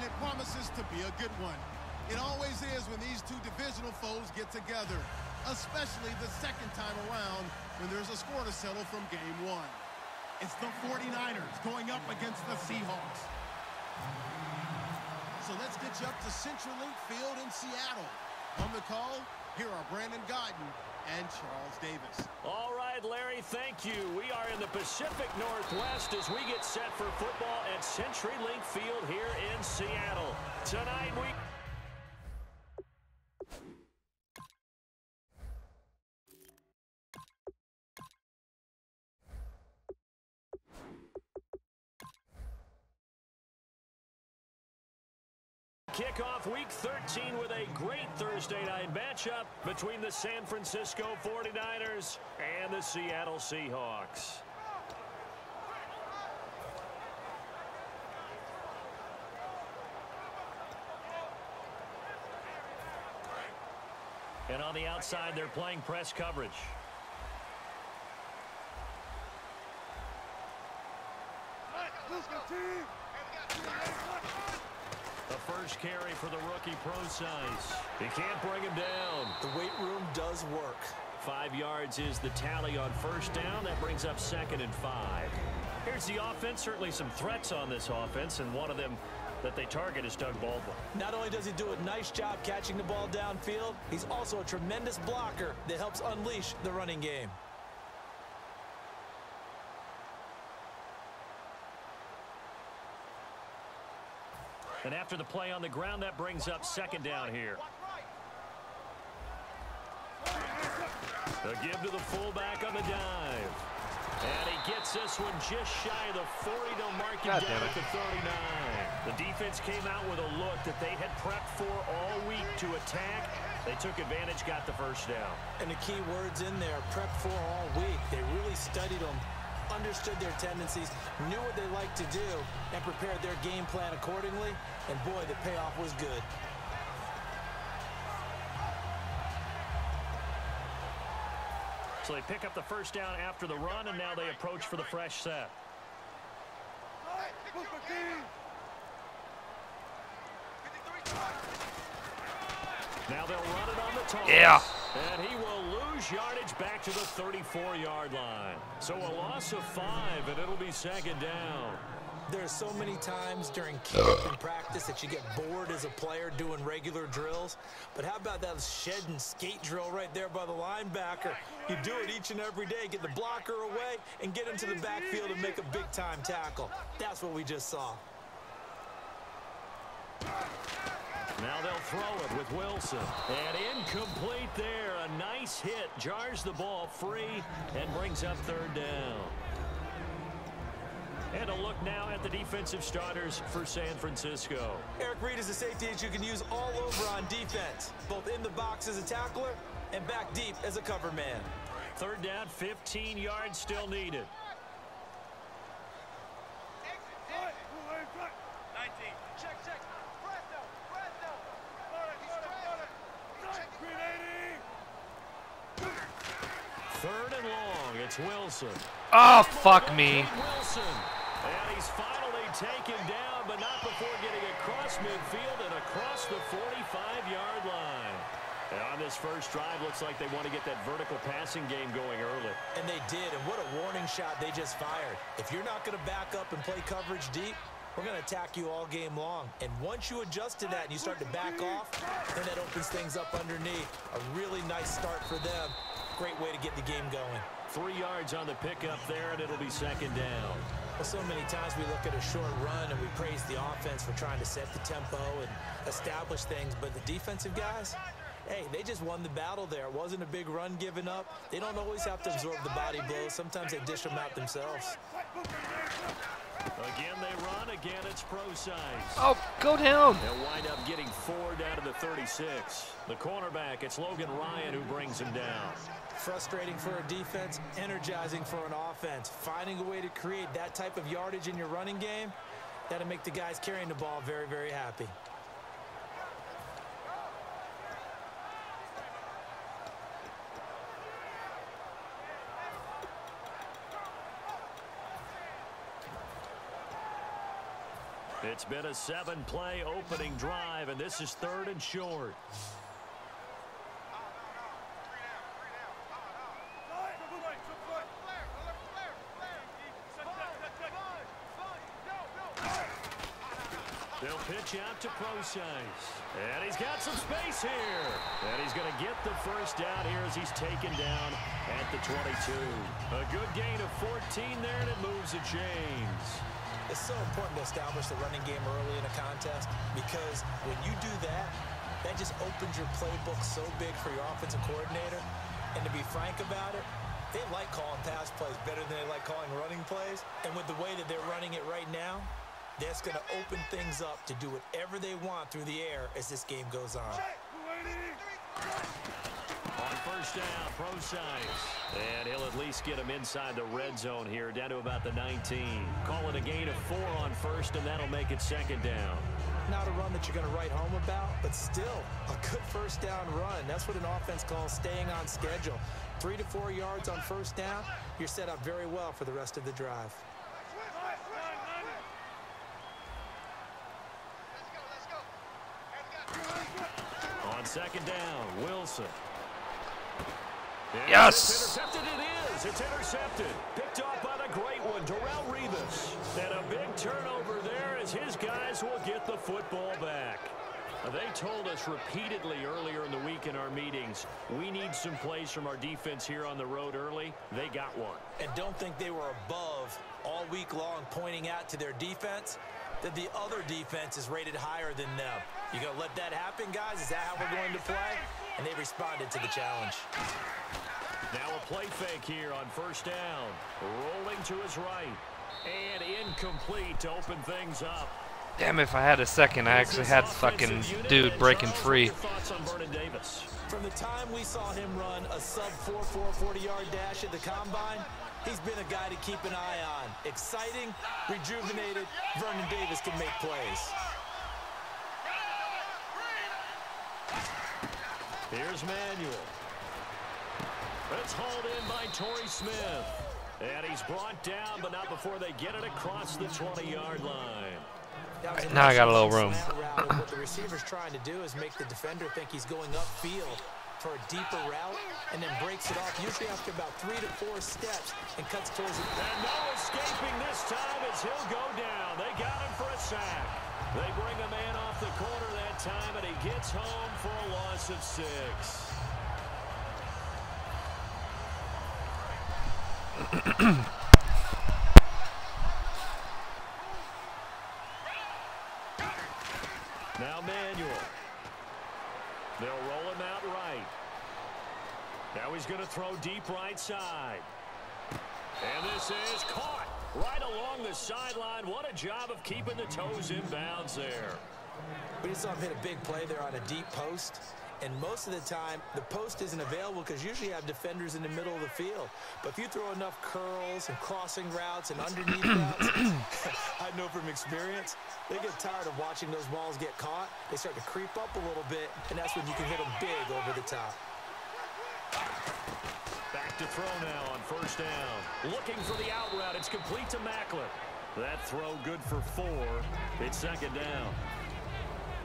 and it promises to be a good one. It always is when these two divisional foes get together, especially the second time around when there's a score to settle from game one. It's the 49ers going up against the Seahawks. So let's get you up to CenturyLink Field in Seattle. On the call, here are Brandon Gaudin and Charles Davis. All right, Larry, thank you. We are in the Pacific Northwest as we get set for football at CenturyLink Field here in Seattle. Tonight we... Kickoff week 13 with a great Thursday night matchup between the San Francisco 49ers and the Seattle Seahawks. And on the outside, they're playing press coverage. The first carry for the rookie Prosise. He can't bring him down. The weight room does work. 5 yards is the tally on first down. That brings up 2nd and 5. Here's the offense. Certainly some threats on this offense, and one of them that they target is Doug Baldwin. Not only does he do a nice job catching the ball downfield, he's also a tremendous blocker that helps unleash the running game. And after the play on the ground, that brings up 2nd down here. The give to the fullback on the dive. And he gets this one just shy of the 40. They'll mark him down at the 39. The defense came out with a look that they had prepped for all week to attack. They took advantage, got the first down. And the key words in there, prepped for all week. They really studied them, understood their tendencies, knew what they liked to do, and prepared their game plan accordingly. And boy, the payoff was good. So they pick up the first down after the run, and now they approach for the fresh set. Now they'll run it on the toss. Yeah. And he will lose yardage back to the 34-yard line. So a loss of 5, and it'll be 2nd down. There's so many times during camp and practice that you get bored as a player doing regular drills. But how about that shed and skate drill right there by the linebacker? You do it each and every day. Get the blocker away and get into the backfield and make a big-time tackle. That's what we just saw. Now they'll throw it with Wilson. And incomplete there. A nice hit. Jars the ball free and brings up 3rd down. And a look now at the defensive starters for San Francisco. Eric Reid is a safety that you can use all over on defense, both in the box as a tackler and back deep as a cover man. 3rd down, 15 yards still needed. 19. Check. 3rd and long. It's Wilson. Oh, fuck me. Wilson. And he's finally taken down, but not before getting across midfield and across the 45-yard line. And on this first drive, looks like they want to get that vertical passing game going early. And they did, and what a warning shot they just fired. If you're not going to back up and play coverage deep, we're going to attack you all game long. And once you adjust to that and you start to back off, then that opens things up underneath. A really nice start for them. Great way to get the game going. 3 yards on the pickup there, and it'll be 2nd down. Well, so many times we look at a short run and we praise the offense for trying to set the tempo and establish things, but the defensive guys, hey, they just won the battle there. It wasn't a big run given up. They don't always have to absorb the body blows. Sometimes they dish them out themselves. Again, they run. Again, it's Prosise. Oh, go down. They'll wind up getting 4 down to the 36. The cornerback, it's Logan Ryan who brings him down. Frustrating for a defense, energizing for an offense. Finding a way to create that type of yardage in your running game, that'll make the guys carrying the ball very, very happy. It's been a 7-play opening drive, and this is 3rd and short. They'll pitch out to Procise. And he's got some space here. And he's going to get the first down here as he's taken down at the 22. A good gain of 14 there, and it moves the chains. It's so important to establish the running game early in a contest because when you do that, that just opens your playbook so big for your offensive coordinator. And to be frank about it, they like calling pass plays better than they like calling running plays. And with the way that they're running it right now, that's going to open things up to do whatever they want through the air as this game goes on. On first down, Procise. And he'll at least get him inside the red zone here, down to about the 19. Call it a gain of 4 on first, and that'll make it 2nd down. Not a run that you're going to write home about, but still a good first down run. That's what an offense calls staying on schedule. 3 to 4 yards on first down, you're set up very well for the rest of the drive. On 2nd down, Wilson. Yes! It's intercepted, it is. It's intercepted. Picked off by the great one, Darrelle Revis. And a big turnover there as his guys will get the football back. They told us repeatedly earlier in the week in our meetings, we need some plays from our defense here on the road early. They got one. And don't think they were above all week long pointing out to their defense that the other defense is rated higher than them. You gonna let that happen, guys? Is that how we're going to play? And they responded to the challenge. Now a play fake here on first down. Rolling to his right. And incomplete to open things up. Damn, if I had a second, I actually had fucking dude breaking free. From the time we saw him run a sub-4 40-yard dash at the combine, he's been a guy to keep an eye on. Exciting, rejuvenated, Vernon Davis can make plays. Here's Manuel. It's hauled in by Torrey Smith. And he's brought down, but not before they get it across the 20-yard line. Now I got a little room. What the receiver's trying to do is make the defender think he's going upfield for a deeper route and then breaks it off, usually after about 3 to 4 steps, and cuts towards it. And no escaping this time as he'll go down. They got him for a sack. They bring a man off the corner that time, and he gets home for a loss of 6. Now Manuel. They'll roll him out right. Now he's going to throw deep right side. And this is caught right along the sideline. What a job of keeping the toes in bounds there. We just saw him hit a big play there on a deep post. And most of the time, the post isn't available because usually you have defenders in the middle of the field. But if you throw enough curls and crossing routes and underneath routes, I know from experience, they get tired of watching those balls get caught. They start to creep up a little bit, and that's when you can hit them big over the top. Back to throw now on first down. Looking for the out route. It's complete to Macklin. That throw good for 4. It's 2nd down.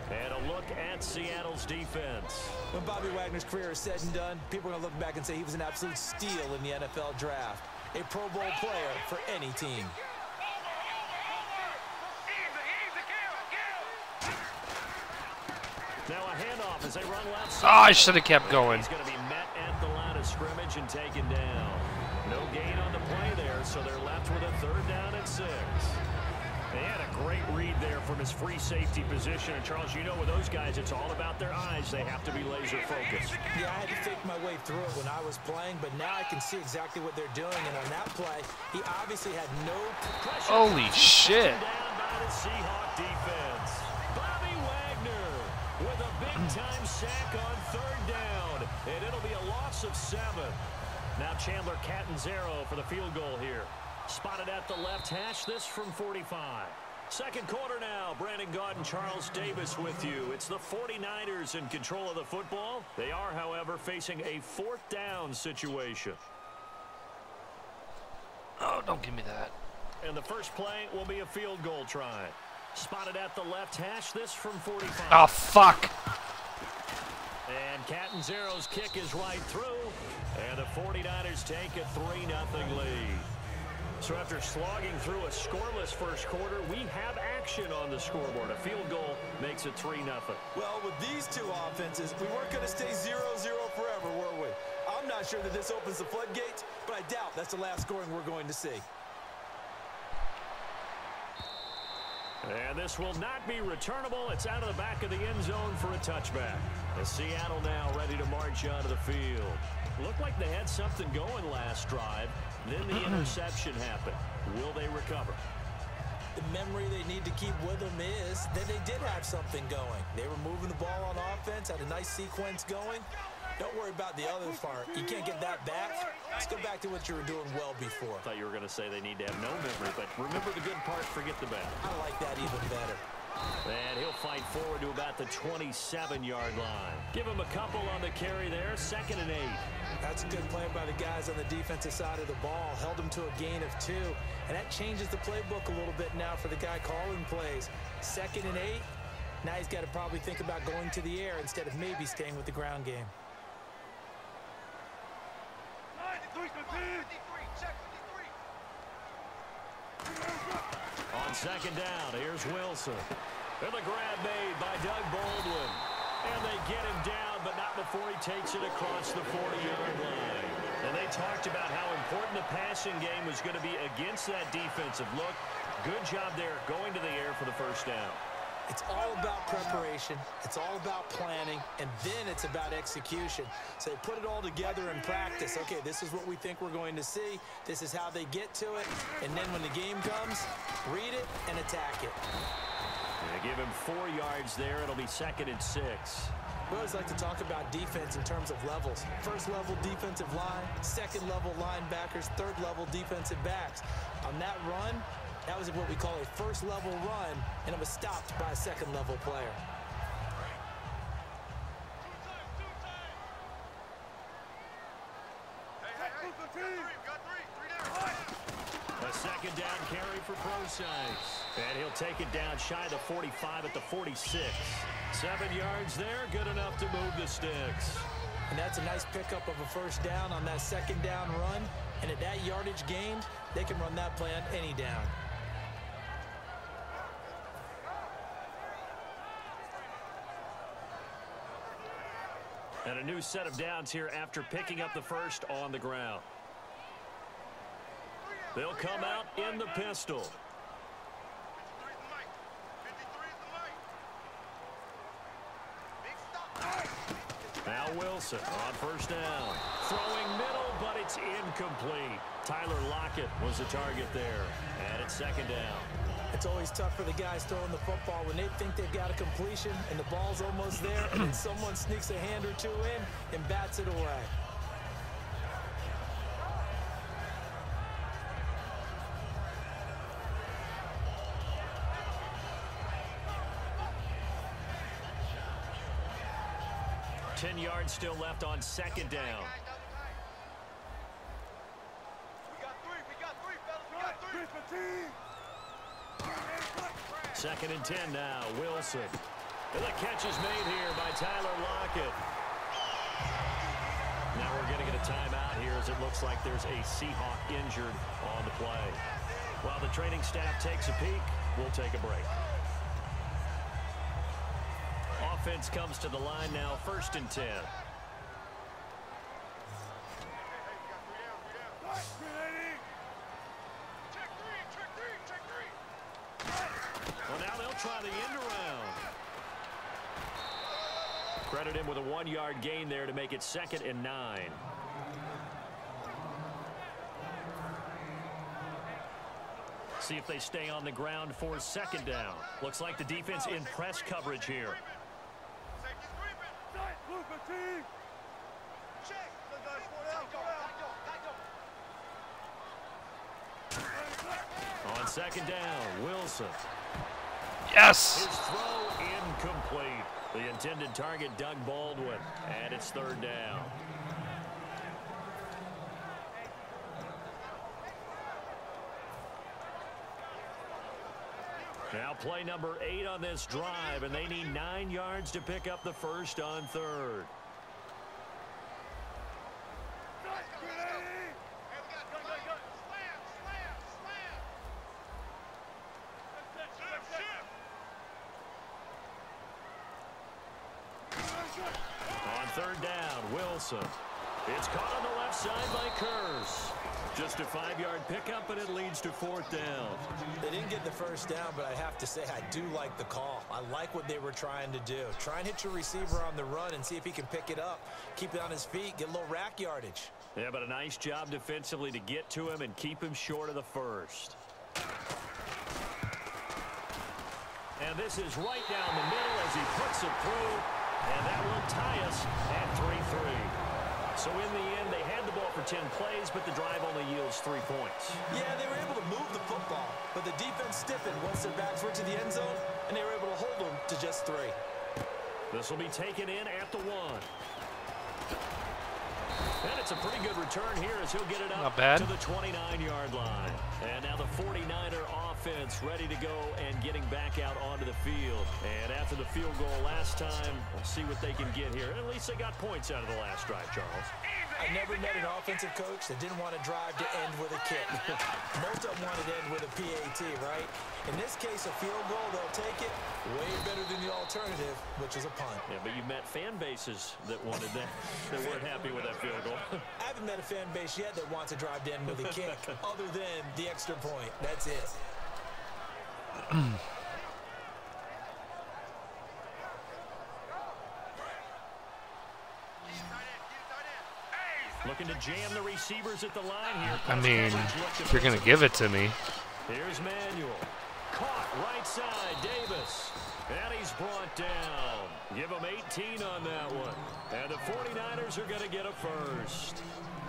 And a look at Seattle's defense. When Bobby Wagner's career is said and done, people are going to look back and say he was an absolute steal in the NFL draft. A Pro Bowl player for any team. Now a handoff as they run left side. Oh, I should have kept going. He's going to be met at the line of scrimmage and taken down. No gain on the play there, so they're left with a 3rd down and 6. They had a great read there from his free safety position. And, Charles, you know with those guys, it's all about their eyes. They have to be laser focused. Yeah, I had to fake my way through it when I was playing, but now I can see exactly what they're doing. And on that play, he obviously had no pressure. Holy shit. Down by the Seahawk defense. Bobby Wagner with a big-time sack on 3rd down. And it'll be a loss of 7. Now Chandler Catanzaro for the field goal here. Spotted at the left hash, this from 45. Second quarter now. Brandon Gaudin, Charles Davis with you. It's the 49ers in control of the football. They are, however, facing a 4th down situation. Oh, don't give me that. And the first play will be a field goal try. Spotted at the left hash, this from 45. Oh, fuck. And Catanzero's kick is right through. And the 49ers take a 3-0 lead. So after slogging through a scoreless first quarter, we have action on the scoreboard. A field goal makes it 3-0. Well, with these two offenses, we weren't going to stay 0-0 forever, were we? I'm not sure that this opens the floodgates, but I doubt that's the last scoring we're going to see. And this will not be returnable. It's out of the back of the end zone for a touchback. As Seattle now ready to march onto the field. Looked like they had something going last drive. Then the interception happened. Will they recover? The memory they need to keep with them is that they did have something going. They were moving the ball on offense, had a nice sequence going. Don't worry about the other part. You can't get that back. Let's go back to what you were doing well before. I thought you were going to say they need to have no memory, but remember the good part, forget the bad. I like that even better. And he'll fight forward to about the 27-yard line. Give him a couple on the carry there, 2nd and 8. That's a good play by the guys on the defensive side of the ball. Held him to a gain of 2. And that changes the playbook a little bit now for the guy calling plays. 2nd and 8. Now he's got to probably think about going to the air instead of maybe staying with the ground game. On 2nd down, here's Wilson. And the grab made by Doug Baldwin. And they get him down, but not before he takes it across the 40-yard line. And they talked about how important the passing game was going to be against that defensive look. Good job there going to the air for the first down. It's all about preparation. It's all about planning. And then it's about execution. So they put it all together in practice. Okay, this is what we think we're going to see. This is how they get to it. And then when the game comes, read it and attack it. They give him 4 yards there. It'll be 2nd and 6. We always like to talk about defense in terms of levels. First level defensive line, second level linebackers, third level defensive backs. On that run, that was what we call a first level run, and it was stopped by a second level player. A 2nd down carry for Prosise. And he'll take it down shy of the 45 at the 46. 7 yards there, good enough to move the sticks. And that's a nice pickup of a first down on that 2nd down run. And at that yardage gained, they can run that play on any down. And a new set of downs here after picking up the first on the ground. They'll come out in the pistol. Now Wilson on first down. Throwing middle, but it's incomplete. Tyler Lockett was the target there. And it's 2nd down. It's always tough for the guys throwing the football when they think they've got a completion and the ball's almost there, and then someone sneaks a hand or two in and bats it away. Ten yards still left on 2nd down. We got three, fellas. 2nd and 10 now. Wilson. And the catch is made here by Tyler Lockett. Now we're going to get a timeout here as it looks like there's a Seahawk injured on the play. While the training staff takes a peek, we'll take a break. Offense comes to the line now, 1st and 10. Well, now they'll try the end around. Credit him with a 1-yard gain there to make it 2nd and 9. See if they stay on the ground for 2nd down. Looks like the defense in press coverage here. On 2nd down, Wilson. Yes! His throw incomplete. The intended target, Doug Baldwin. And it's 3rd down. Now play number 8 on this drive, and they need 9 yards to pick up the first on third. On third down, Wilson. It's caught on the left side by Kearse. Just a 5-yard pickup, and it leads to fourth down. They didn't get the first down, but I have to say I do like the call. I like what they were trying to do. Try and hit your receiver on the run and see if he can pick it up. Keep it on his feet, get a little rack yardage. Yeah, but a nice job defensively to get to him and keep him short of the first. And this is right down the middle as he puts it through, and that will tie us at 3-3. So in the end, they had the ball for 10 plays, but the drive only yields 3 points. Yeah, they were able to move the football, but the defense stiffened once their backs were to the end zone, and they were able to hold them to just 3. This will be taken in at the 1. And it's a pretty good return here as he'll get it up to the 29-yard line. And now the 49er offense ready to go and getting back out onto the field. And after the field goal last time, we'll see what they can get here. At least they got points out of the last drive, Charles. I never met an offensive coach that didn't want to drive to end with a kick. Most of them wanted to end with a PAT, right? In this case, a field goal, they'll take it. Way better than the alternative, which is a punt. Yeah, but you met fan bases that wanted that, that weren't happy with that field goal. I haven't met a fan base yet that wants to drive to end with a kick, other than the extra point. That's it. Looking to jam the receivers at the line here. I mean, if you're going to give it to me. Here's Manuel. Caught right side, Davis. And he's brought down. Give him 18 on that one. And the 49ers are going to get a first.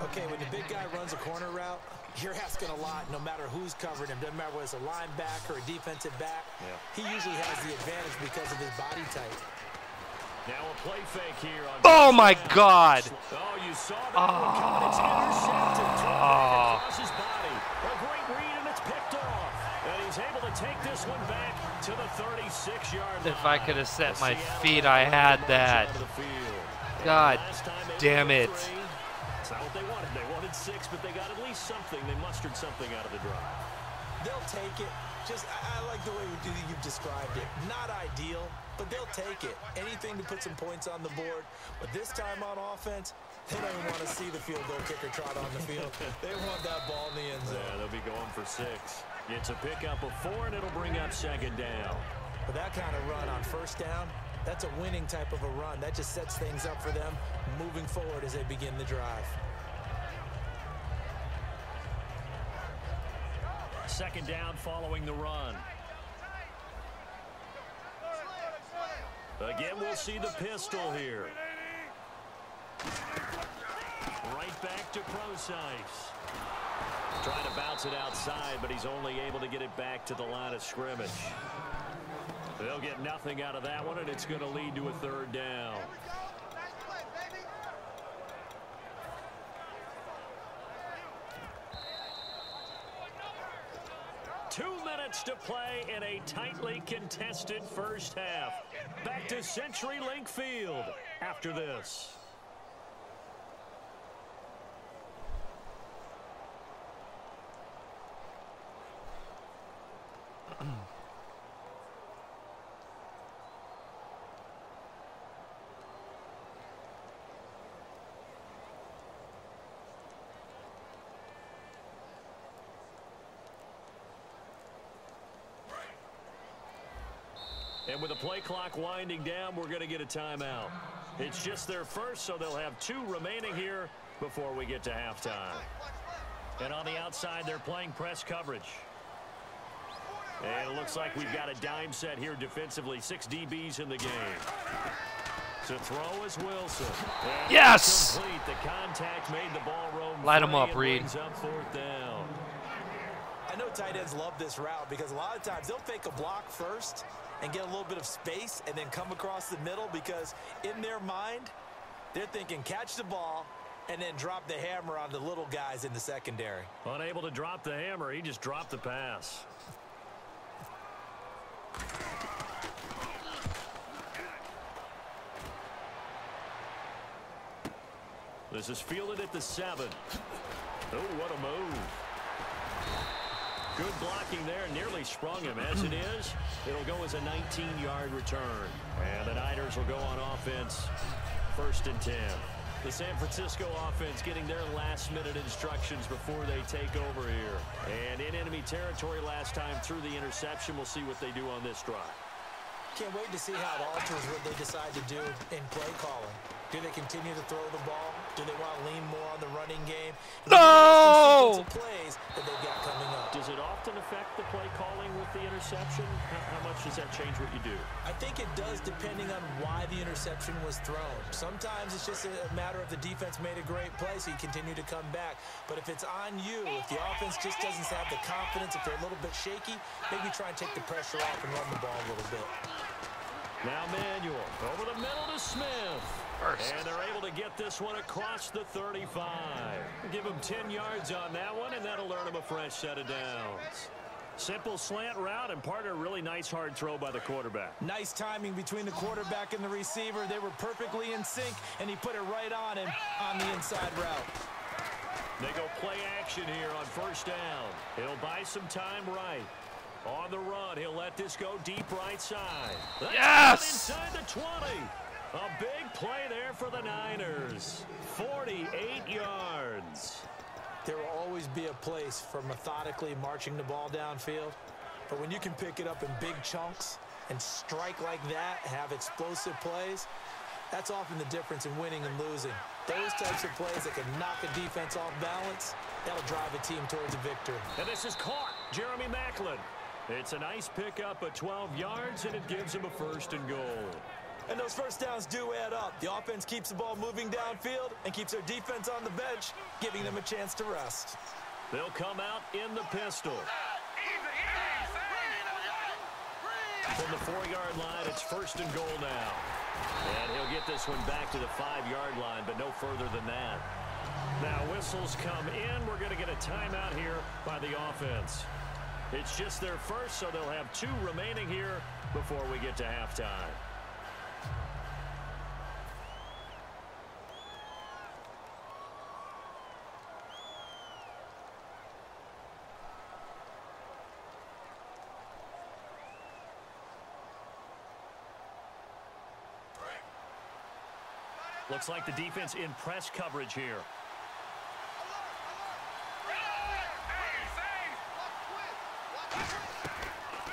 Okay, when the big guy runs a corner route, you're asking a lot no matter who's covering him. Doesn't matter whether it's a linebacker or a defensive back. Yeah. He usually has the advantage because of his body type. Now a play fake here on oh my God! Oh, you saw that. It's intercepted. Across his body. A great read, and it's picked off. And he's able to take this one back to the 36-yard line. If I could have set my feet, I had that. God damn it. That's not what they wanted. They wanted 6, but they got at least something. They mustered something out of the drive. They'll take it. Just, I like the way you've described it. Not ideal, but they'll take it. Anything to put some points on the board. But this time on offense, they don't even want to see the field goal kicker trot on the field. They want that ball in the end zone. Yeah, they'll be going for 6. It's a pickup of 4, and it'll bring up second down. But that kind of run on first down, that's a winning type of a run. That just sets things up for them moving forward as they begin the drive. Second down following the run. Again, we'll see the pistol here. Right back to Prosise. Trying to bounce it outside, but he's only able to get it back to the line of scrimmage. They'll get nothing out of that one, and it's going to lead to a third down. 2 minutes to play in a tightly contested first half. Back to CenturyLink Field after this. And with the play clock winding down, we're going to get a timeout. It's just their first, so they'll have 2 remaining here before we get to halftime. And on the outside, they're playing press coverage. And it looks like we've got a dime set here defensively. 6 DBs in the game. To throw is Wilson. And yes! Complete. The contact made the ball roam. Light him up, Reed. Up fourth down. I know tight ends love this route because a lot of times they'll fake a block first and get a little bit of space and then come across the middle because in their mind, they're thinking catch the ball and then drop the hammer on the little guys in the secondary. Unable to drop the hammer, he just dropped the pass. This is fielded at the 7. Oh, what a move. Good blocking there. Nearly sprung him. As it is, it'll go as a 19-yard return. And the Niners will go on offense. 1st and 10. The San Francisco offense getting their last-minute instructions before they take over here. And in enemy territory last time through the interception. We'll see what they do on this drive. Can't wait to see how it alters what they decide to do in play calling. Do they continue to throw the ball? Do they want to lean more on the running game? No! Plays that they've got coming up. Does it often affect the play calling with the interception? How much does that change what you do? I think it does, depending on why the interception was thrown. Sometimes it's just a matter of the defense made a great play, so you continue to come back. But if it's on you, if the offense just doesn't have the confidence, if they're a little bit shaky, maybe try and take the pressure off and run the ball a little bit. Now Manuel over the middle to Smith. And they're able to get this one across the 35. Give him 10 yards on that one, and that'll earn him a fresh set of downs. Simple slant route, and part of a really nice hard throw by the quarterback. Nice timing between the quarterback and the receiver. They were perfectly in sync, and he put it right on him on the inside route. They go play action here on 1st down. He'll buy some time right. On the run, he'll let this go deep right side. That's yes! Inside the 20. A big play there for the Niners. 48 yards. There will always be a place for methodically marching the ball downfield. But when you can pick it up in big chunks and strike like that, have explosive plays, that's often the difference in winning and losing. Those types of plays that can knock a defense off balance, that'll drive a team towards a victory. And this is caught. Jeremy Maclin. It's a nice pickup of 12 yards, and it gives him a 1st and goal. And those first downs do add up. The offense keeps the ball moving downfield and keeps their defense on the bench, giving them a chance to rest. They'll come out in the pistol. From the 4-yard line, it's 1st and goal now. And he'll get this one back to the 5-yard line, but no further than that. Now whistles come in. We're going to get a timeout here by the offense. It's just their first, so they'll have 2 remaining here before we get to halftime. Looks like the defense in press coverage here.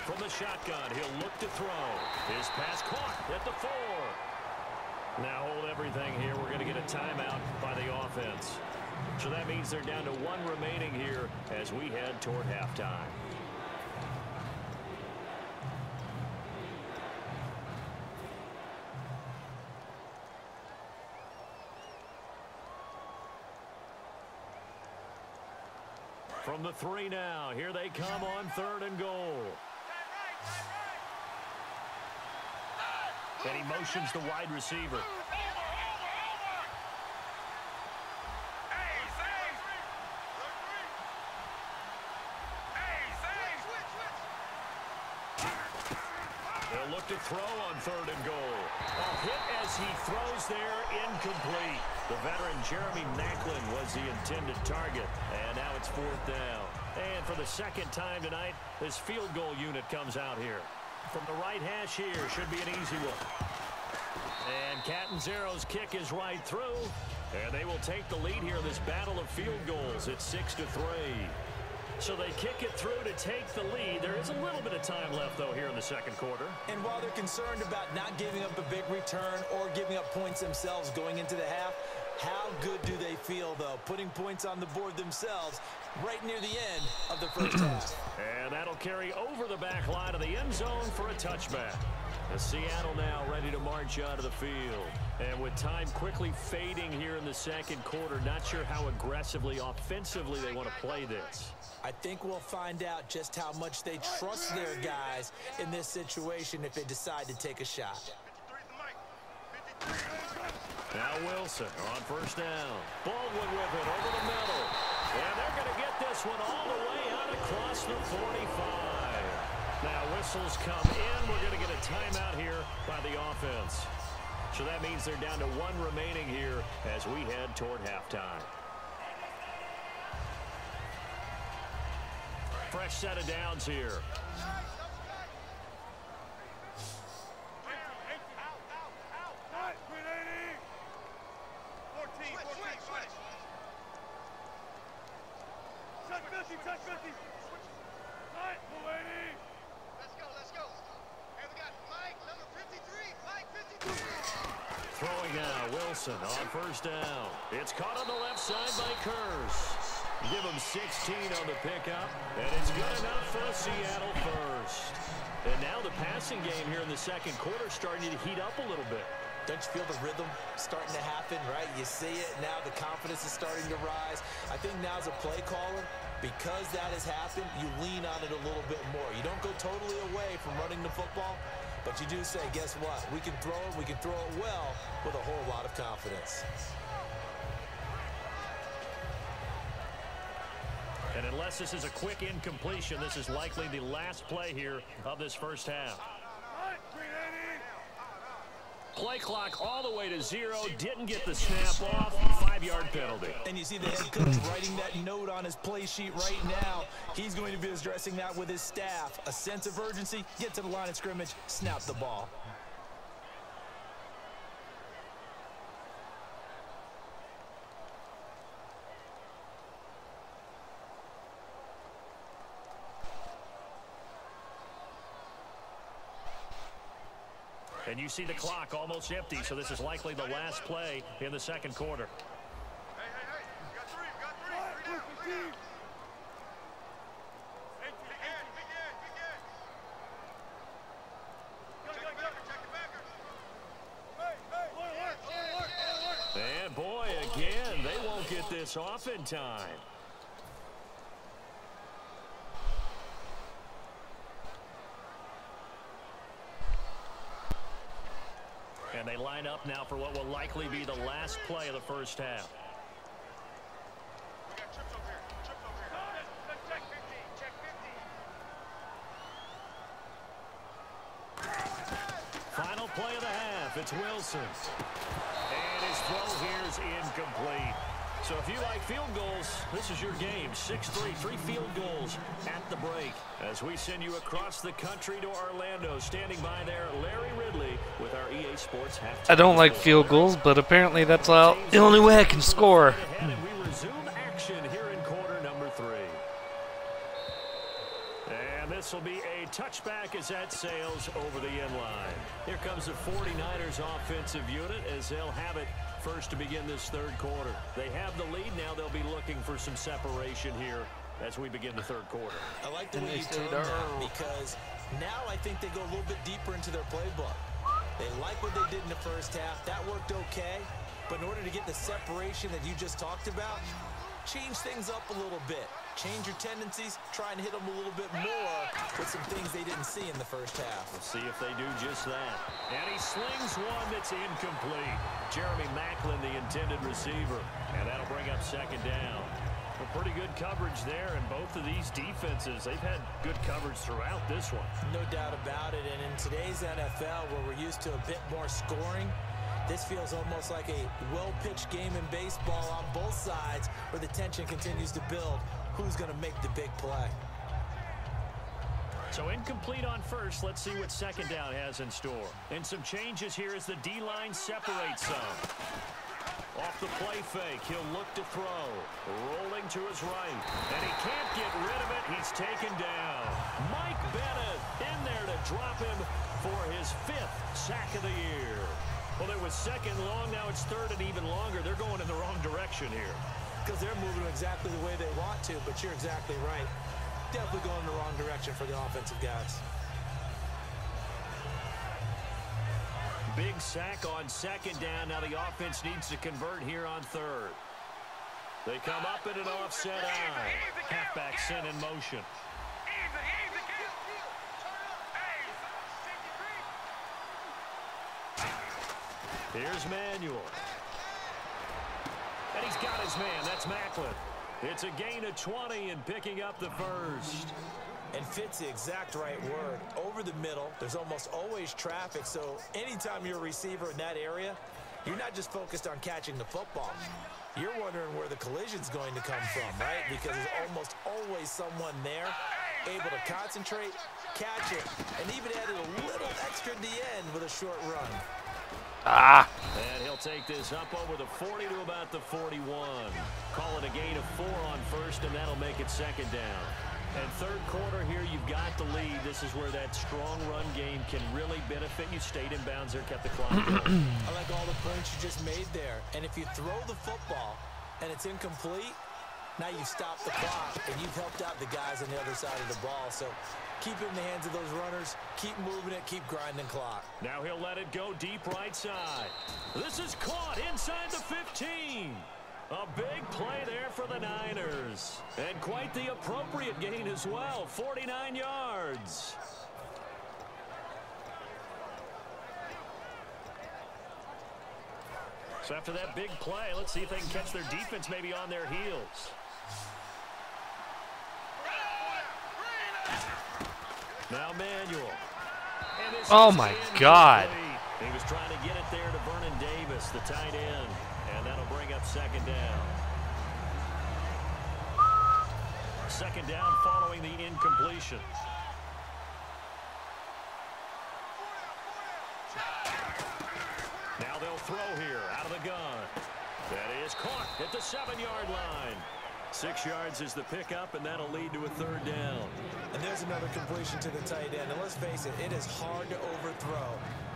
From the shotgun, he'll look to throw. His pass caught at the 4. Now hold everything here. We're going to get a timeout by the offense. So that means they're down to 1 remaining here as we head toward halftime. From the 3 now, here they come on 3rd and goal. And he motions the wide receiver. They'll look to throw on 3rd and goal. A hit as he throws there, incomplete. The veteran Jeremy Maclin was the intended target. And now it's 4th down. And for the 2nd time tonight, this field goal unit comes out here. From the right hash here, should be an easy one. And Catanzaro's kick is right through. And they will take the lead here in this battle of field goals. It's 6-3. So they kick it through to take the lead. There is a little bit of time left, though, here in the 2nd quarter. And while they're concerned about not giving up a big return or giving up points themselves going into the half, how good do they feel, though, putting points on the board themselves right near the end of the 1st half? And that'll carry over the back line of the end zone for a touchback. As Seattle now ready to march out of the field. And with time quickly fading here in the 2nd quarter, not sure how aggressively, offensively they want to play this. I think we'll find out just how much they trust their guys in this situation if they decide to take a shot. Now Wilson on 1st down. Baldwin with it over the middle. And they're going to get this one all the way out across the 45. Now whistles come in. We're going to get a timeout here by the offense. So that means they're down to 1 remaining here as we head toward halftime. Fresh set of downs here. Throwing now, Wilson on first down. It's caught on the left side by Kearse. Give him 16 on the pickup, and it's good enough for a Seattle first. And now the passing game here in the second quarter starting to heat up a little bit. Don't you feel the rhythm starting to happen, right? You see it now, the confidence is starting to rise. I think now as a play caller, because that has happened, you lean on it a little bit more. You don't go totally away from running the football, but you do say, guess what? We can throw it well with a whole lot of confidence. And unless this is a quick incompletion, this is likely the last play here of this first half. Play clock all the way to 0. Didn't get the snap off. 5-yard penalty. And you see the head coach writing that note on his play sheet right now. He's going to be addressing that with his staff. A sense of urgency, get to the line of scrimmage, snap the ball. And you see the clock almost empty, so this is likely the last play in the second quarter. Hey, we got three down, three down. And boy, again, they won't get this off in time. And they line up now for what will likely be the last play of the first half. We got trips over here. Check 50. Final play of the half. It's Wilson. And his throw here is incomplete. So if you like field goals, this is your game. 6-3, 3 field goals at the break. As we send you across the country to Orlando, standing by there, Larry Ridley with our EA Sports halftime. I don't like field goals, but apparently that's the only way I can score. And we resume action here in quarter number 3. And this will be a touchback as that sails over the end line. Here comes the 49ers offensive unit as they'll have it first to begin this third quarter. They have the lead now. They'll be looking for some separation here as we begin the third quarter. I like the way you term that because now I think they go a little bit deeper into their playbook. They like what they did in the first half. That worked okay. But in order to get the separation that you just talked about, change things up a little bit. Change your tendencies, try and hit them a little bit more with some things they didn't see in the first half. We'll see if they do just that. And he slings one that's incomplete. Jeremy Maclin, the intended receiver. And that'll bring up second down. Well, pretty good coverage there, and both of these defenses, they've had good coverage throughout this one. No doubt about it, and in today's NFL, where we're used to a bit more scoring, this feels almost like a well-pitched game in baseball on both sides where the tension continues to build. Who's going to make the big play? So incomplete on first. Let's see what second down has in store. And some changes here as the D-line separates some. Off the play fake, he'll look to throw. Rolling to his right. And he can't get rid of it. He's taken down. Mike Bennett in there to drop him for his 5th sack of the year. Well, it was second long. Now it's third and even longer. They're going in the wrong direction here. Because they're moving exactly the way they want to, but you're exactly right. Definitely going in the wrong direction for the offensive guys. Big sack on second down. Now the offense needs to convert here on third. They come up in an offset eye. Halfback sent in motion. Here's Manuel. And he's got his man. That's Maclin. It's a gain of 20 and picking up the first. And fit's the exact right word. Over the middle, there's almost always traffic, so anytime you're a receiver in that area, you're not just focused on catching the football. You're wondering where the collision's going to come from, right? Because there's almost always someone there able to concentrate, catch it, and even added a little extra at the end with a short run. And he'll take this up over the 40 to about the 41. Call it a gain of 4 on first, and that'll make it second down. And third quarter here, you've got the lead. This is where that strong run game can really benefit you. Stayed in bounds there, kept the clock going. I like all the points you just made there. And if you throw the football and it's incomplete, now you've stopped the clock and you've helped out the guys on the other side of the ball. So keep it in the hands of those runners. Keep moving it. Keep grinding clock. Now he'll let it go deep right side. This is caught inside the 15. A big play there for the Niners. And quite the appropriate gain as well, 49 yards. So after that big play, let's see if they can catch their defense maybe on their heels. Now Manuel. Oh my God. He was trying to get it there to Vernon Davis, the tight end. And that'll bring up second down. Second down following the incompletion. Now they'll throw here out of the gun. That is caught at the 7-yard line. 6 yards is the pickup, and that'll lead to a third down. And there's another completion to the tight end. And let's face it, it is hard to overthrow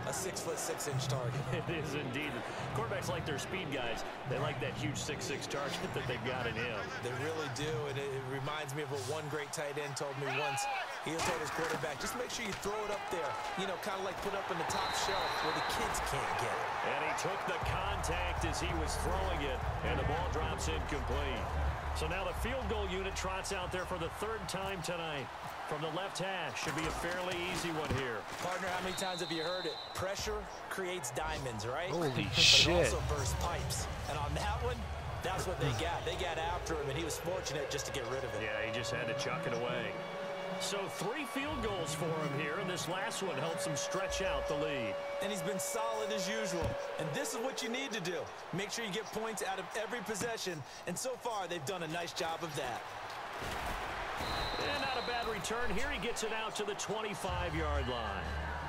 a 6'6" target. It is indeed. Quarterbacks like their speed guys. They like that huge 6'6" target that they've got in him. They really do, and it reminds me of what one great tight end told me once. He told his quarterback, just make sure you throw it up there, you know, kind of like put up in the top shelf where the kids can't get it. And he took the contact as he was throwing it, and the ball drops incomplete. So now the field goal unit trots out there for the third time tonight. From the left hash, should be a fairly easy one here. Partner, how many times have you heard it? Pressure creates diamonds, right? Holy but shit. It also bursts pipes. And on that one, that's what they got. They got after him, and he was fortunate just to get rid of it. Yeah, he just had to chuck it away. So 3 field goals for him here, and this last one helps him stretch out the lead. And he's been solid as usual. And this is what you need to do. Make sure you get points out of every possession. And so far, they've done a nice job of that. And not a bad return. Here he gets it out to the 25-yard line.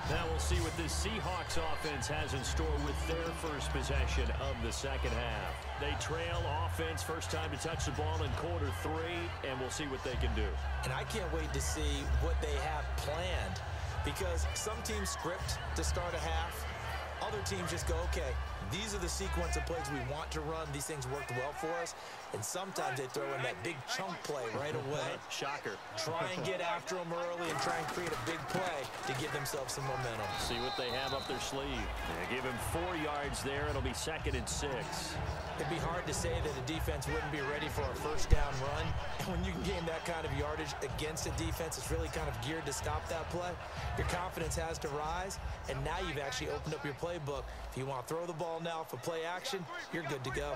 Now we'll see what this Seahawks offense has in store with their first possession of the second half. They trail offense, first time to touch the ball in quarter 3, and we'll see what they can do. And I can't wait to see what they have planned, because some teams script to start a half. Other teams just go, okay, these are the sequence of plays we want to run. These things worked well for us. And sometimes they throw in that big chunk play right away. Shocker. Try and get after them early and try and create a big play to give themselves some momentum. See what they have up their sleeve. They give him 4 yards there. It'll be 2nd and 6. It'd be hard to say that a defense wouldn't be ready for a first down run. And when you can gain that kind of yardage against a defense, it's really kind of geared to stop that play. Your confidence has to rise, and now you've actually opened up your playbook. If you want to throw the ball now for play action, you're good to go.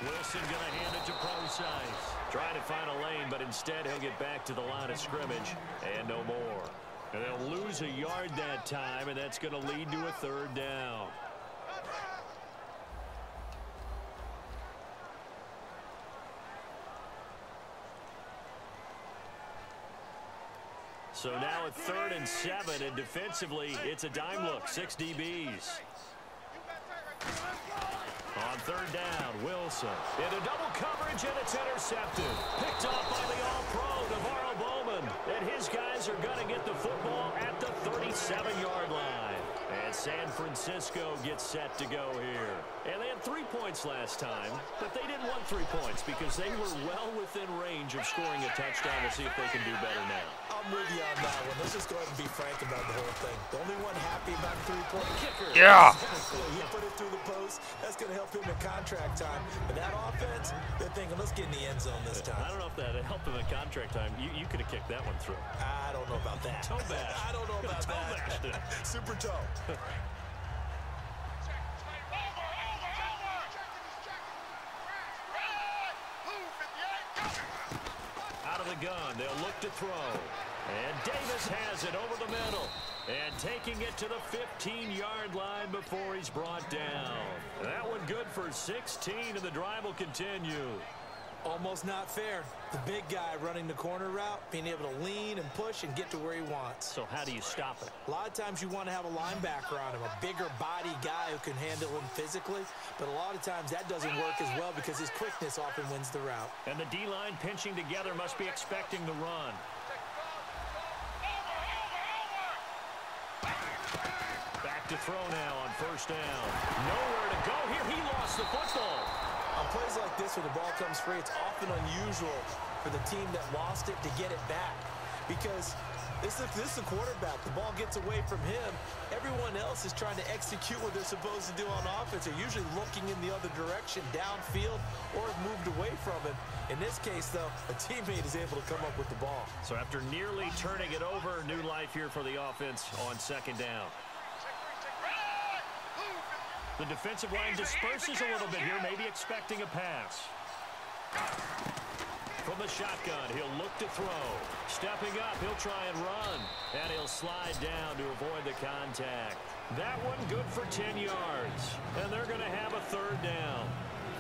Wilson going to hand it to Procise. Trying to find a lane, but instead he'll get back to the line of scrimmage and no more. And they'll lose a yard that time, and that's going to lead to a third down. So now at 3rd and 7, and defensively, it's a dime look, 6 DBs. On 3rd down, Wilson into double coverage, and it's intercepted. Picked off by the All-Pro, Navarro Bowman. And his guys are going to get the football at the 37-yard line. And San Francisco gets set to go here. And they had 3 points last time, but they didn't want 3 points because they were well within range of scoring a touchdown. We'll see if they can do better now. I'm with you on that one. Let's just go ahead and be frank about the whole thing. The only one happy about the 3-point kicker. Yeah. He put it through the post. That's going to help him in contract time. But that offense, they're thinking, let's get in the end zone this time. I don't know if that helped him in contract time. You could have kicked that one through. I don't know about that. Toe bash. I don't know about Toe that. bashed it. Super toe. of the gun. They'll look to throw. And Davis has it over the middle. And taking it to the 15-yard line before he's brought down. That one good for 16, and the drive will continue. Almost not fair. The big guy running the corner route, being able to lean and push and get to where he wants. So how do you stop it? A lot of times you want to have a linebacker on him, a bigger body guy who can handle him physically. But a lot of times that doesn't work as well because his quickness often wins the route. And the D-line pinching together must be expecting the run. Back to throw now on first down. Nowhere to go here. He lost the football. On plays like this where the ball comes free, it's often unusual for the team that lost it to get it back. Because this is the quarterback. The ball gets away from him. Everyone else is trying to execute what they're supposed to do on offense. They're usually looking in the other direction, downfield, or have moved away from him. In this case, though, a teammate is able to come up with the ball. So after nearly turning it over, new life here for the offense on second down. The defensive line disperses a little bit here, maybe expecting a pass. From the shotgun, he'll look to throw. Stepping up, he'll try and run. And he'll slide down to avoid the contact. That one good for 10 yards. And they're going to have a third down.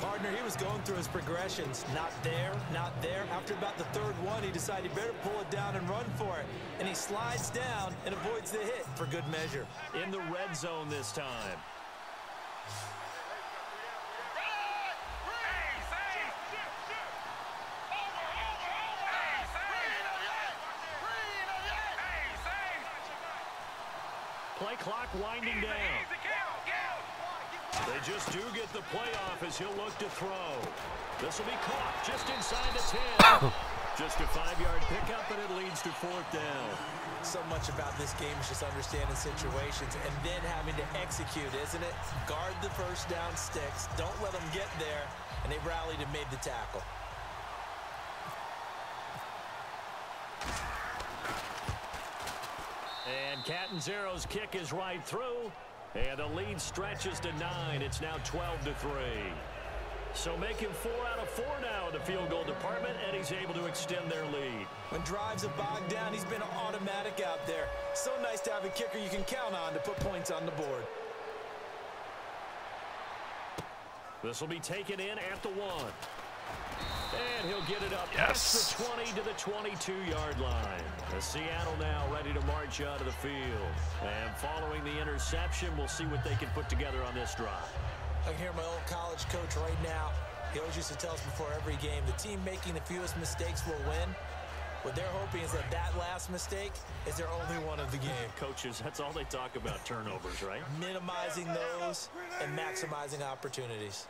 Partner, he was going through his progressions. Not there, not there. After about the third one, he decided he better pull it down and run for it. And he slides down and avoids the hit for good measure. In the red zone this time. Play clock winding down. They just do get the playoff as he'll look to throw. This will be caught just inside the 10. Just a 5-yard pickup, and it leads to fourth down. So much about this game is just understanding situations and then having to execute, isn't it? Guard the first down sticks. Don't let them get there. And they rallied and made the tackle. And Catanzaro's kick is right through. And the lead stretches to 9. It's now 12-3. So making 4 out of 4 now in the field goal department, and he's able to extend their lead. When drives are bogged down, he's been automatic out there. So nice to have a kicker you can count on to put points on the board. This will be taken in at the 1. And he'll get it up Yes. past the 20 to the 22-yard line. As Seattle now ready to march out of the field. And following the interception, we'll see what they can put together on this drive. I can hear my old college coach right now. He always used to tell us before every game, the team making the fewest mistakes will win. What they're hoping is that that last mistake is their only one of the game. Coaches, that's all they talk about, turnovers, right? Minimizing those and maximizing opportunities.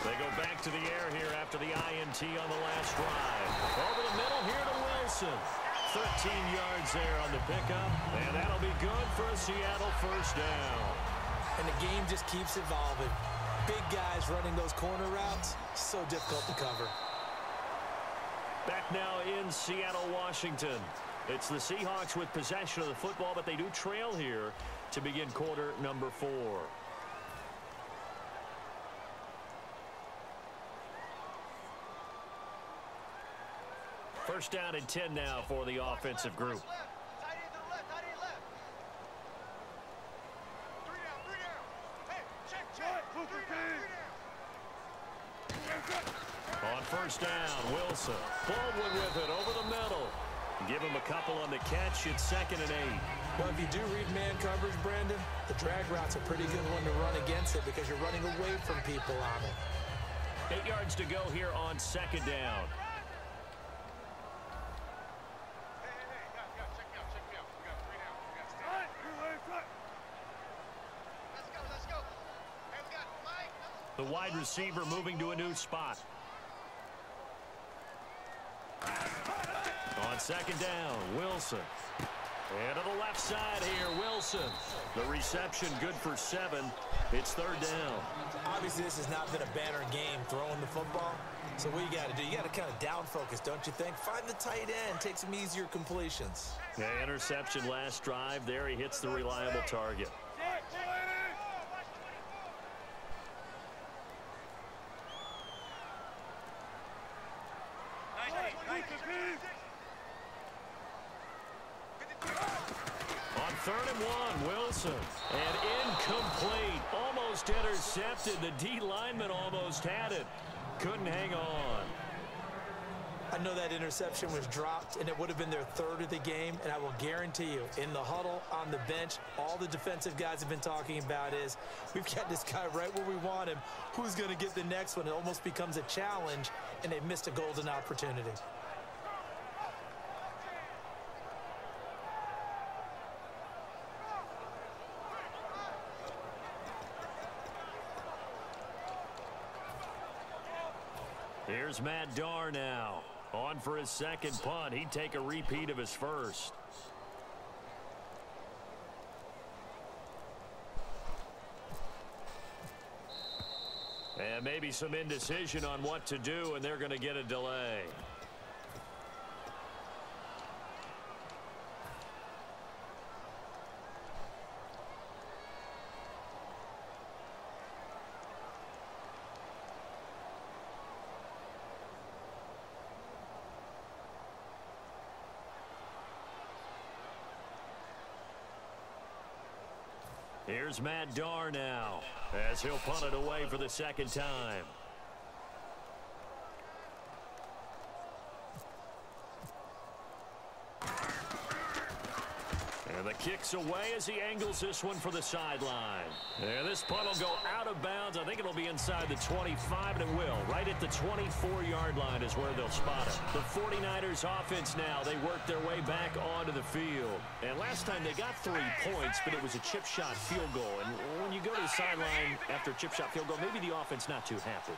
They go back to the air here after the INT on the last drive. Over the middle here to Wilson. 13 yards there on the pickup. And that'll be good for a Seattle first down. And the game just keeps evolving. Big guys running those corner routes, so difficult to cover. Back now in Seattle, Washington. It's the Seahawks with possession of the football, but they do trail here to begin quarter number 4. First down and 10 now for the offensive group. On first down, Wilson. Baldwin with it over the middle. Give him a couple on the catch. It's 2nd and 8. Well, if you do read man coverage, Brandon, the drag route's a pretty good one to run against it because you're running away from people on it. 8 yards to go here on 2nd down. The wide receiver moving to a new spot. On 2nd down, Wilson. And to the left side here, Wilson. The reception good for 7. It's 3rd down. Obviously, this has not been a banner game throwing the football. So what you got to do, you got to kind of down focus, don't you think? Find the tight end, take some easier completions. Yeah, interception last drive. There he hits the reliable target. On 3rd and 1, Wilson. And incomplete. Almost intercepted. The D lineman almost had it. Couldn't hang on. I know that interception was dropped, and it would have been their 3rd of the game, and I will guarantee you, in the huddle, on the bench, all the defensive guys have been talking about is, we've got this guy right where we want him. Who's going to get the next one? It almost becomes a challenge, and they've missed a golden opportunity. Here's Matt Darr now. On for his 2nd punt. He'd take a repeat of his 1st. And maybe some indecision on what to do, and they're going to get a delay. Here's Matt Darr now, as he'll punt it away for the 2nd time. And the kick's away as he angles this one for the sideline. And this punt will go out of bounds. I think it'll be inside the 25, and it will. Right at the 24-yard line is where they'll spot it. The 49ers offense now, they work their way back onto the field. And last time they got 3 points, but it was a chip shot field goal. And when you go to the sideline after a chip shot field goal, maybe the offense not too happy.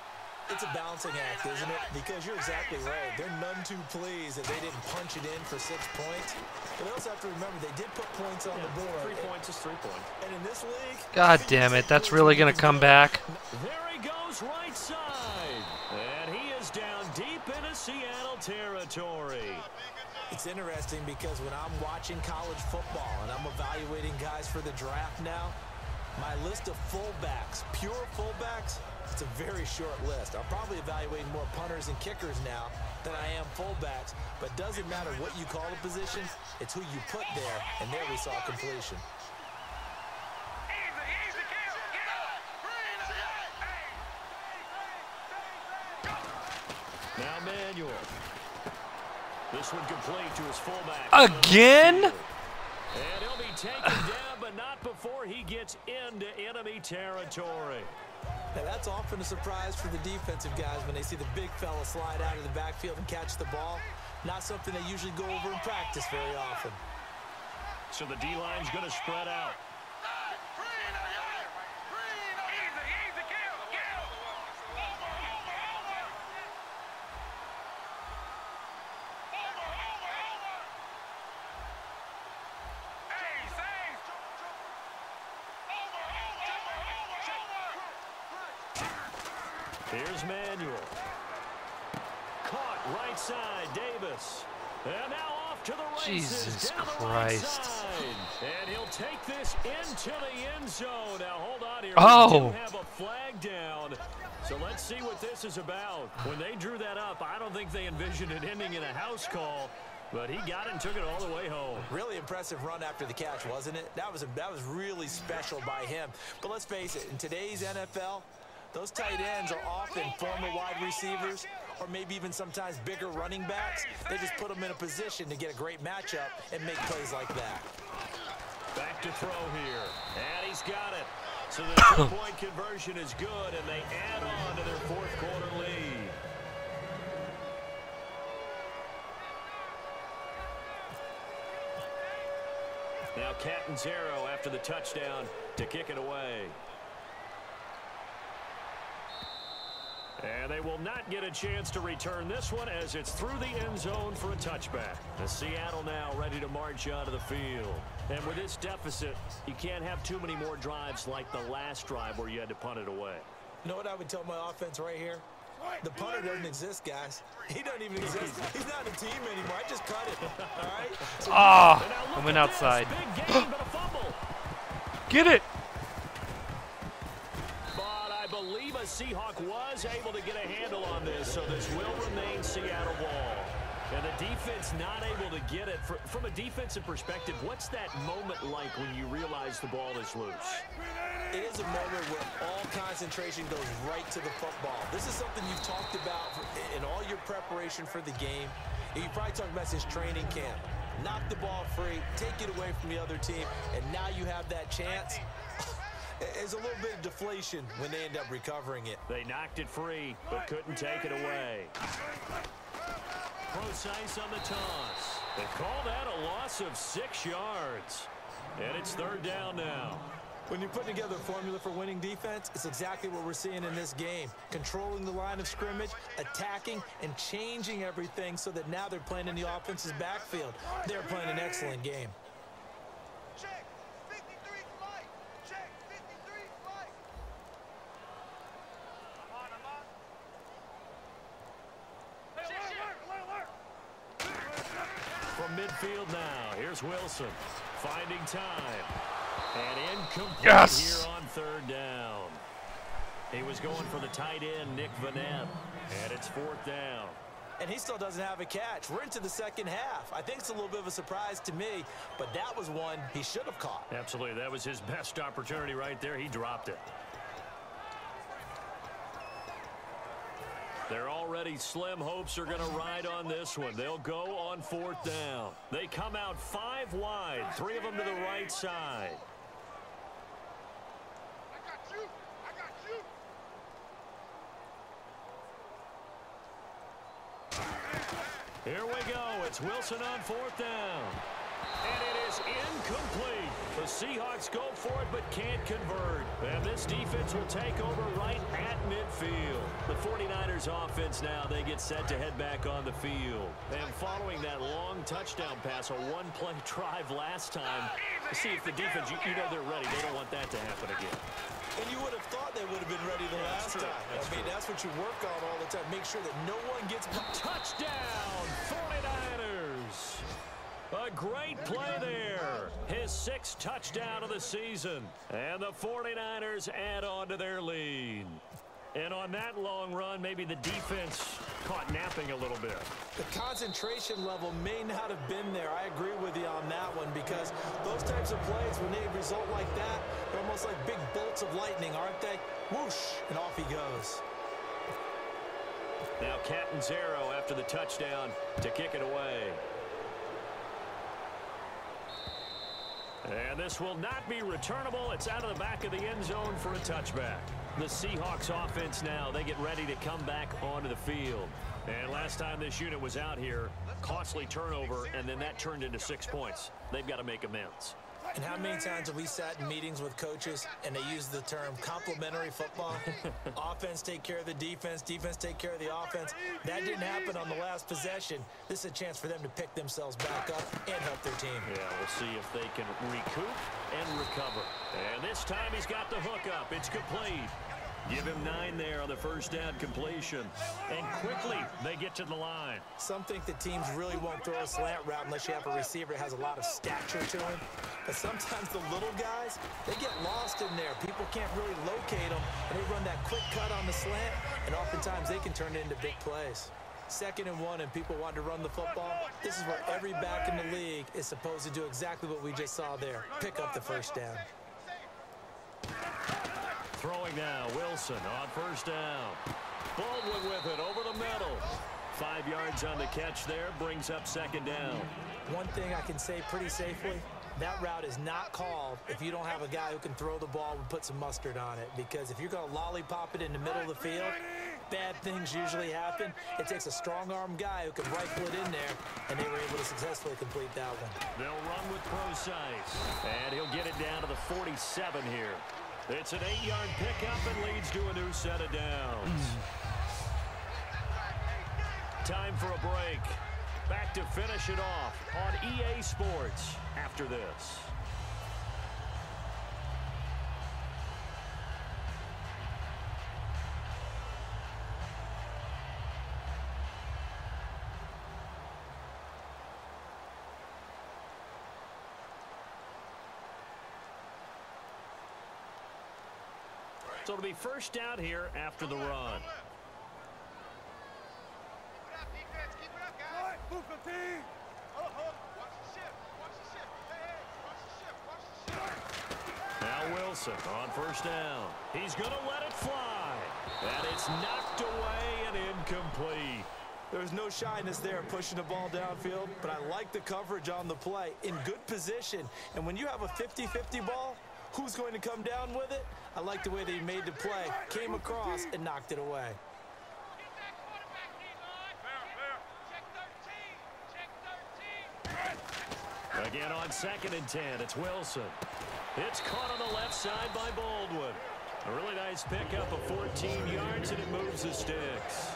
It's a balancing act, isn't it? Because you're exactly right. They're none too pleased that they didn't punch it in for 6 points. But they also have to remember they did put points on the board. 3 points is 3 points. And in this league... God damn it. That's really going to come back. There he goes right side. And he is down deep into Seattle territory. It's interesting because when I'm watching college football and I'm evaluating guys for the draft now, my list of fullbacks, pure fullbacks, it's a very short list. I'm probably evaluating more punters and kickers now than I am fullbacks, but doesn't matter what you call a position, it's who you put there, and there we saw completion. Now Manuel. This one complete to his fullback. Again? And he'll be taken down, but not before he gets into enemy territory. Now that's often a surprise for the defensive guys when they see the big fella slide out of the backfield and catch the ball. Not something they usually go over in practice very often. So the D-line's going to spread out. Here's Manuel. Caught right side, Davis. And now off to the races. Jesus down Christ. The right side. And he'll take this into the end zone. Now hold on here. Oh. We do have a flag down. So let's see what this is about. When they drew that up, I don't think they envisioned it ending in a house call. But he got it and took it all the way home. Really impressive run after the catch, wasn't it? That was really special by him. But let's face it, in today's NFL, those tight ends are often former wide receivers or maybe even sometimes bigger running backs. They just put them in a position to get a great matchup and make plays like that. Back to throw here. And he's got it. So the two-point conversion is good, and they add on to their fourth quarter lead. Now Catanzaro after the touchdown to kick it away. And they will not get a chance to return this one as it's through the end zone for a touchback. The Seattle now ready to march out of the field. And with this deficit, you can't have too many more drives like the last drive where you had to punt it away. You know what I would tell my offense right here? The punter doesn't exist, guys. He doesn't even exist. He's not a team anymore. I just cut it. All right? So I went outside. Big game, but a fumble. Get it. But I believe a Seahawk was able to get a handle on this, so this will remain Seattle ball. And the defense not able to get it. From a defensive perspective, what's that moment like when you realize the ball is loose? It is a moment where all concentration goes right to the football. This is something you've talked about in all your preparation for the game. And you probably talked about since training camp. Knock the ball free, take it away from the other team, and now you have that chance. There's a little bit of deflation when they end up recovering it. They knocked it free, but couldn't take it away. Precise on the toss. They call that a loss of 6 yards. And it's 3rd down now. When you put together a formula for winning defense, it's exactly what we're seeing in this game. Controlling the line of scrimmage, attacking, and changing everything so that now they're playing in the offense's backfield. They're playing an excellent game. Check. 53 flight. Check. 53 flight. I'm on. From midfield now, here's Wilson. Finding time. And incomplete here on 3rd down. He was going for the tight end, Nick Vanette. And it's 4th down. And he still doesn't have a catch. We're into the second half. I think it's a little bit of a surprise to me, but that was one he should have caught. Absolutely. That was his best opportunity right there. He dropped it. Their already slim hopes are going to ride on this one. They'll go on 4th down. They come out 5 wide, 3 of them to the right side. I got you. Here we go. It's Wilson on 4th down. And it is incomplete. The Seahawks go for it but can't convert. And this defense will take over right at midfield. The 49ers offense now, they get set to head back on the field. And following that long touchdown pass, a one-play drive last time, to see if the defense, you know they're ready. They don't want that to happen again. And you would have thought they would have been ready the last time. That's what you work on all the time. Make sure that no one gets... Touchdown, 49ers! A great play there. His 6th touchdown of the season. And the 49ers add on to their lead. And on that long run, maybe the defense caught napping a little bit. The concentration level may not have been there. I agree with you on that one because those types of plays, when they result like that, they're almost like big bolts of lightning, aren't they? Whoosh, and off he goes. Now Catanzaro after the touchdown to kick it away. And this will not be returnable. It's out of the back of the end zone for a touchback. The Seahawks offense now, they get ready to come back onto the field. And last time this unit was out here, costly turnover, and then that turned into 6 points. They've got to make amends. And how many times have we sat in meetings with coaches and they use the term complementary football? Offense take care of the defense, defense take care of the offense. That didn't happen on the last possession. This is a chance for them to pick themselves back up and help their team. Yeah, we'll see if they can recoup and recover. And this time he's got the hook up. It's complete. Give him 9 there on the first down completion. And quickly, they get to the line. Some think that teams really won't throw a slant route unless you have a receiver that has a lot of stature to him. But sometimes the little guys, they get lost in there. People can't really locate them, and they run that quick cut on the slant, and oftentimes they can turn it into big plays. 2nd and 1, and people want to run the football. This is where every back in the league is supposed to do exactly what we just saw there. Pick up the first down. Throwing now, Wilson on first down. Baldwin with it over the middle. 5 yards on the catch there, brings up 2nd down. One thing I can say pretty safely, that route is not called if you don't have a guy who can throw the ball and put some mustard on it. Because if you're going to lollipop it in the middle of the field, bad things usually happen. It takes a strong-arm guy who can rifle it in there, and they were able to successfully complete that one. They'll run with Precise, and he'll get it down to the 47 here. It's an 8-yard pickup and leads to a new set of downs. Time for a break. Back to finish it off on EA Sports after this. So it'll be first down here after the run. Keep it up, defense. Keep it up, guys. Now Wilson on first down. He's going to let it fly. And it's knocked away and incomplete. There's no shyness there pushing the ball downfield, but I like the coverage on the play. In good position. And when you have a 50-50 ball, who's going to come down with it? I like the way that he made the play, came across, and knocked it away. Again on 2nd and 10, it's Wilson. It's caught on the left side by Baldwin. A really nice pickup of 14 yards, and it moves the sticks.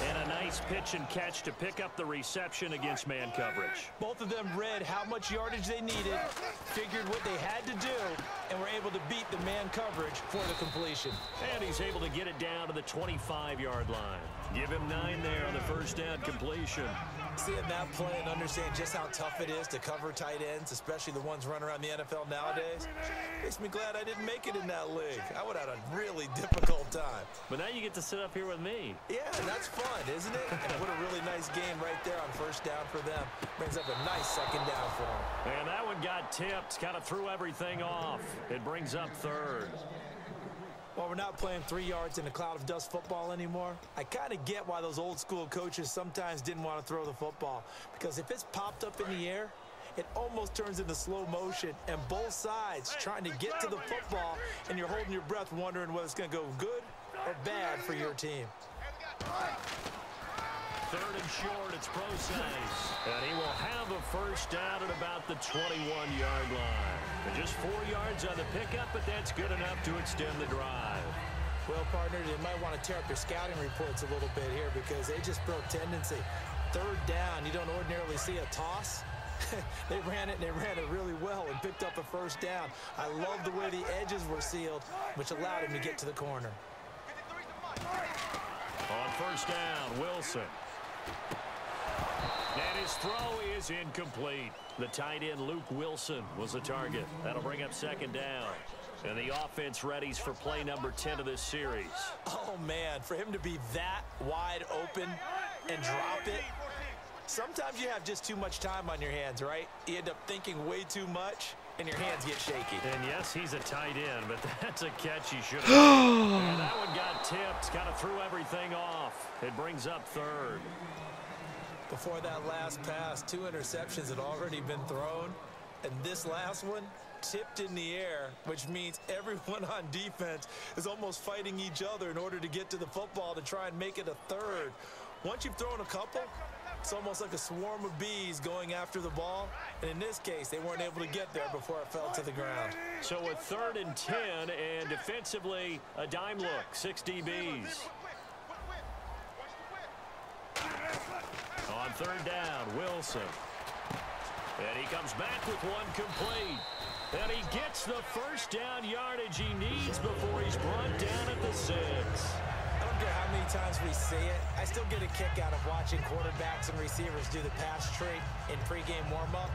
And a nice pitch and catch to pick up the reception against man coverage. Both of them read how much yardage they needed, figured what they had to do, and were able to beat the man coverage for the completion. And he's able to get it down to the 25-yard line. Give him 9 there on the first down completion. Seeing that play and understand just how tough it is to cover tight ends, especially the ones running around the NFL nowadays, makes me glad I didn't make it in that league. I would have had a really difficult time. But now you get to sit up here with me. Yeah, that's fun, isn't it? And what a really nice game right there on first down for them. Brings up a nice second down for them. And that one got tipped, kind of threw everything off. It brings up 3rd. Well, we're not playing 3 yards in a cloud of dust football anymore. I kind of get why those old school coaches sometimes didn't want to throw the football. Because if it's popped up in the air, it almost turns into slow motion. And both sides trying to get to the football, and you're holding your breath wondering whether it's going to go good or bad for your team. 3rd and short, it's Procise. And he will have a first down at about the 21-yard line. And just 4 yards on the pickup, but that's good enough to extend the drive. Well, partner, they might want to tear up their scouting reports a little bit here because they just broke tendency. 3rd down, you don't ordinarily see a toss. They ran it, and they ran it really well and picked up a first down. I love the way the edges were sealed, which allowed him to get to the corner. On first down, Wilson. And his throw is incomplete. The tight end, Luke Wilson, was the target. That'll bring up 2nd down. And the offense readies for play number 10 of this series. Oh, man, for him to be that wide open and drop it. Sometimes you have just too much time on your hands, right? You end up thinking way too much, and your hands get shaky. And yes, he's a tight end, but that's a catch he should have. And that one got tipped, kind of threw everything off. It brings up 3rd. Before that last pass, 2 interceptions had already been thrown, and this last one tipped in the air, which means everyone on defense is almost fighting each other in order to get to the football to try and make it a 3rd. Once you've thrown a couple, it's almost like a swarm of bees going after the ball, and in this case, they weren't able to get there before it fell to the ground. So a 3rd and 10, and defensively, a dime look, 6 DBs. On 3rd down, Wilson. And he comes back with one complete. And he gets the first down yardage he needs before he's brought down at the 6. I don't care how many times we see it. I still get a kick out of watching quarterbacks and receivers do the pass tree in pregame warm-up.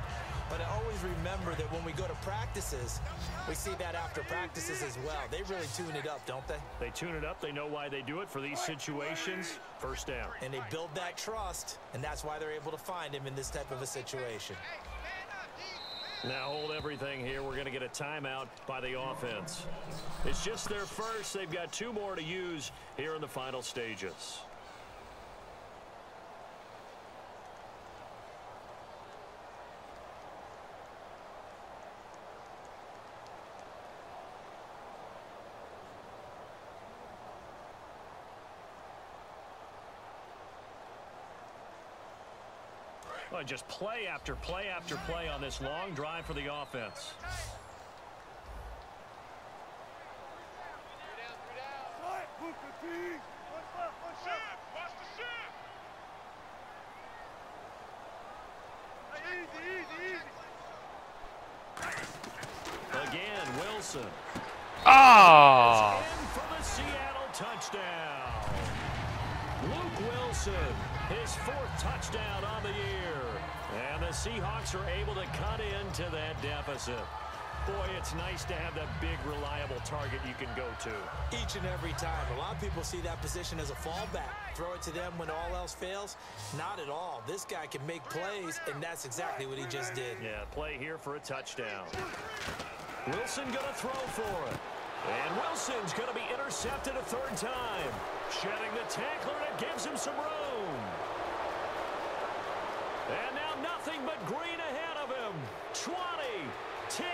But I always remember that when we go to practices, we see that after practices as well. They really tune it up, don't they? They tune it up. They know why they do it for these situations. First down. And they build that trust, and that's why they're able to find him in this type of a situation. Now hold everything here. We're going to get a timeout by the offense. It's just their first. They've got 2 more to use here in the final stages. Well, just play after play after play on this long drive for the offense. Again, Wilson. Oh! In for the Seattle touchdown. Luke Wilson, his 4th touchdown on the year. And the Seahawks are able to cut into that deficit. Boy, it's nice to have that big, reliable target you can go to. Each and every time. A lot of people see that position as a fallback. Throw it to them when all else fails. Not at all. This guy can make plays, and that's exactly what he just did. Yeah, play here for a touchdown. Wilson going to throw for it. And Wilson's going to be intercepted a third time. Shedding the tackler, and it gives him some room. And now nothing but green ahead of him. 20, 10,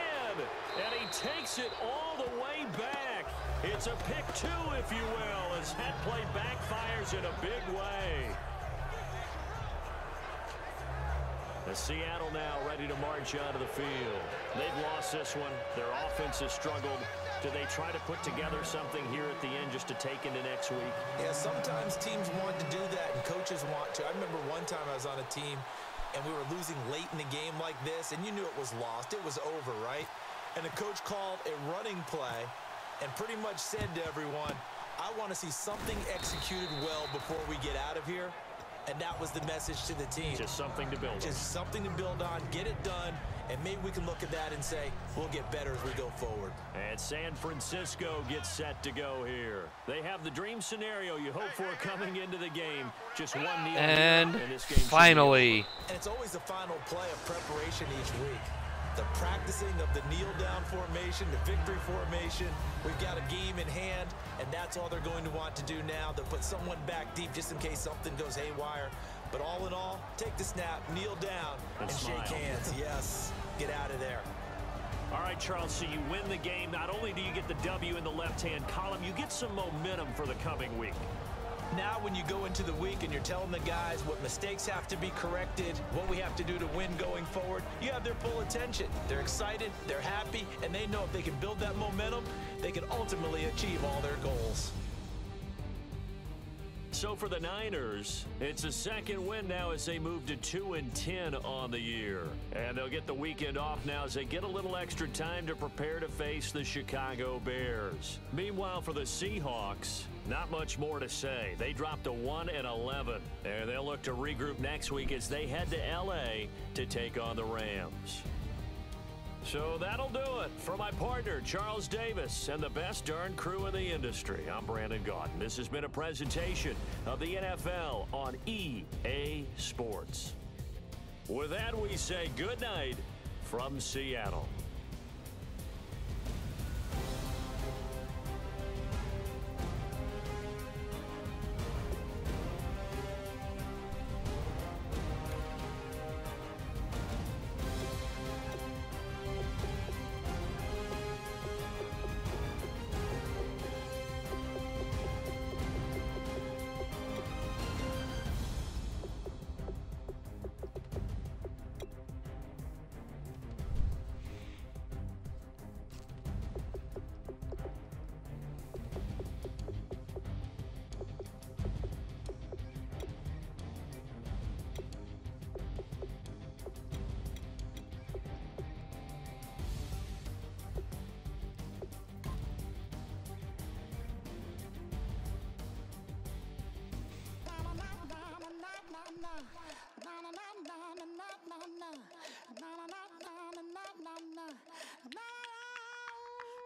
and he takes it all the way back. It's a pick two, if you will, as that play backfires in a big way. The Seattle now ready to march onto the field. They've lost this one. Their offense has struggled. Do they try to put together something here at the end just to take into next week? Yeah, sometimes teams want to do that, and coaches want to. I remember one time I was on a team, and we were losing late in the game like this, and you knew it was lost. It was over, right? And the coach called a running play and pretty much said to everyone, I want to see something executed well before we get out of here. And that was the message to the team. Just something to build on. Just something to build on, get it done, and maybe we can look at that and say, we'll get better as we go forward. And San Francisco gets set to go here. They have the dream scenario you hope for coming into the game. Just one kneel. And finally. And it's always the final play of preparation each week. The practicing of the kneel-down formation, the victory formation. We've got a game in hand, and that's all they're going to want to do now. They'll put someone back deep just in case something goes haywire. But all in all, take the snap, kneel down, and shake hands. Yes, get out of there. All right, Charles, so you win the game. Not only do you get the W in the left-hand column, you get some momentum for the coming week. Now when you go into the week and you're telling the guys what mistakes have to be corrected, what we have to do to win going forward, you have their full attention. They're excited, they're happy, and they know if they can build that momentum, they can ultimately achieve all their goals. So for the Niners, it's a second win now as they move to 2-10 on the year. And they'll get the weekend off now as they get a little extra time to prepare to face the Chicago Bears. Meanwhile, for the Seahawks, not much more to say. They dropped to 1-11, and they'll look to regroup next week as they head to L.A. to take on the Rams. So that'll do it. For my partner, Charles Davis, and the best darn crew in the industry, I'm Brandon Gaudin. This has been a presentation of the NFL on EA Sports. With that, we say good night from Seattle.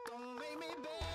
Don't make me beg.